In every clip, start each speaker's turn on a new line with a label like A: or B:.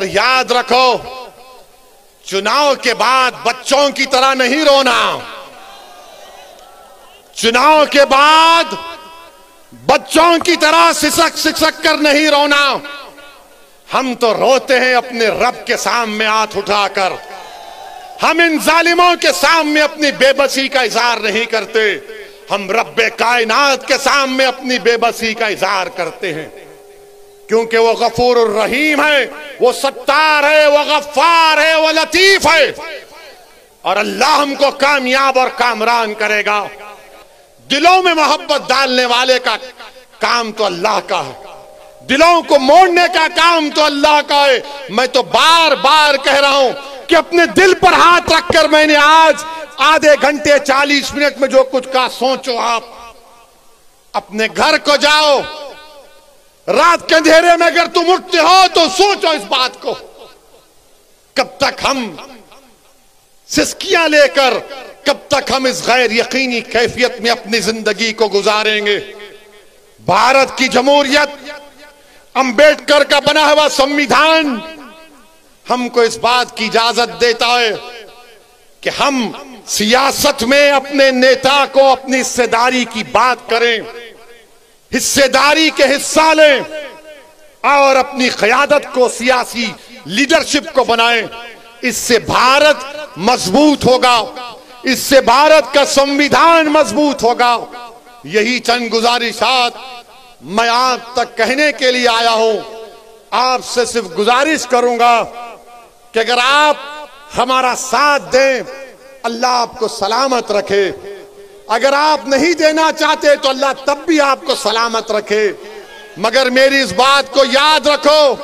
A: یاد رکھو، چناؤ کے بعد بچوں کی طرح نہیں رونا. چناؤ کے بعد بچوں کی طرح سسک سسک کر نہیں رونا. ہم تو روتے ہیں اپنے رب کے سامنے ہاتھ اٹھا کر. ہم ان ظالموں کے سامنے اپنی بے بسی کا اظہار نہیں کرتے. ہم رب کائنات کے سامنے اپنی بے بسی کا اظہار کرتے ہیں، کیونکہ وہ غفور الرحیم ہے، وہ ستار ہے، وہ غفار ہے، وہ لطیف ہے، اور اللہ ہم کو کامیاب اور کامران کرے گا. دلوں میں محبت ڈالنے والے کا کام تو اللہ کا ہے، دلوں کو موڑنے کا کام تو اللہ کا ہے. میں تو بار بار کہہ رہا ہوں کہ اپنے دل پر ہاتھ رکھ کر میں نے آج آدھے گھنٹے 40 منٹ میں جو کچھ کہا، سوچو. آپ اپنے گھر کو جاؤ، رات کے اندھیرے میں اگر تم اٹھتے ہو تو سوچو اس بات کو. کب تک ہم سسکیاں لے کر، کب تک ہم اس غیر یقینی کیفیت میں اپنی زندگی کو گزاریں گے؟ بھارت کی جمہوریت، امبیڈکر کا بنا ہوا سمویدھان ہم کو اس بات کی اجازت دیتا ہے کہ ہم سیاست میں اپنے نیتا کو اپنی حصہ داری کی بات کریں، حصہ داری کے حصہ لیں، اور اپنی قیادت کو، سیاسی لیڈرشپ کو بنائیں. اس سے بھارت مضبوط ہوگا، اس سے بھارت کا سمویدھان مضبوط ہوگا. یہی چند گزارشات میں آپ تک کہنے کے لیے آیا ہوں. آپ سے صرف گزارش کروں گا کہ اگر آپ ہمارا ساتھ دیں، اللہ آپ کو سلامت رکھے. اگر آپ نہیں دینا چاہتے تو اللہ تب بھی آپ کو سلامت رکھے. مگر میری اس بات کو یاد رکھو،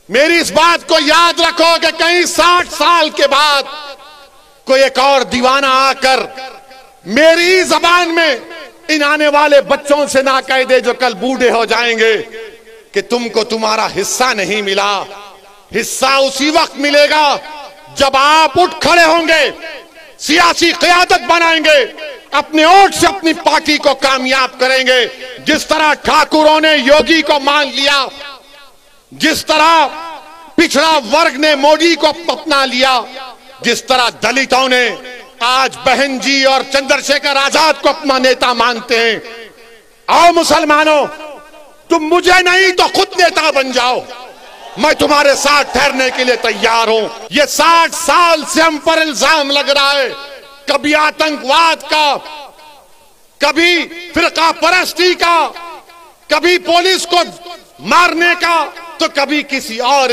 A: میری اس بات کو یاد رکھو کہ کہیں 60 سال کے بعد کوئی ایک اور دیوانہ آ کر میری زبان میں ان آنے والے بچوں سے نہ کہہ دے جو کل بوڑھے ہو جائیں گے کہ تم کو تمہارا حصہ نہیں ملا. حصہ اسی وقت ملے گا جب آپ اٹھ کھڑے ہوں گے، سیاسی قیادت بنائیں گے، اپنے ووٹ سے اپنی پارٹی کو کامیاب کریں گے. جس طرح ٹھاکروں نے یوگی کو مان لیا، جس طرح پچھڑا ورگ نے مودی کو اپنا لیا، جس طرح دلتوں نے آج بہن جی اور چندر شیکھر آزاد کو اپنا نیتا مانتے ہیں. آؤ مسلمانوں، تم مجھے نہیں تو خود نیتا بن جاؤ. میں تمہارے ساتھ ٹھہرنے کے لیے تیار ہوں. یہ 60 سال سے ہم پر الزام لگ رہا ہے، کبھی آتنکواد کا، کبھی فرقہ پرستی کا، کبھی پولیس کو مارنے کا، تو کبھی کسی اور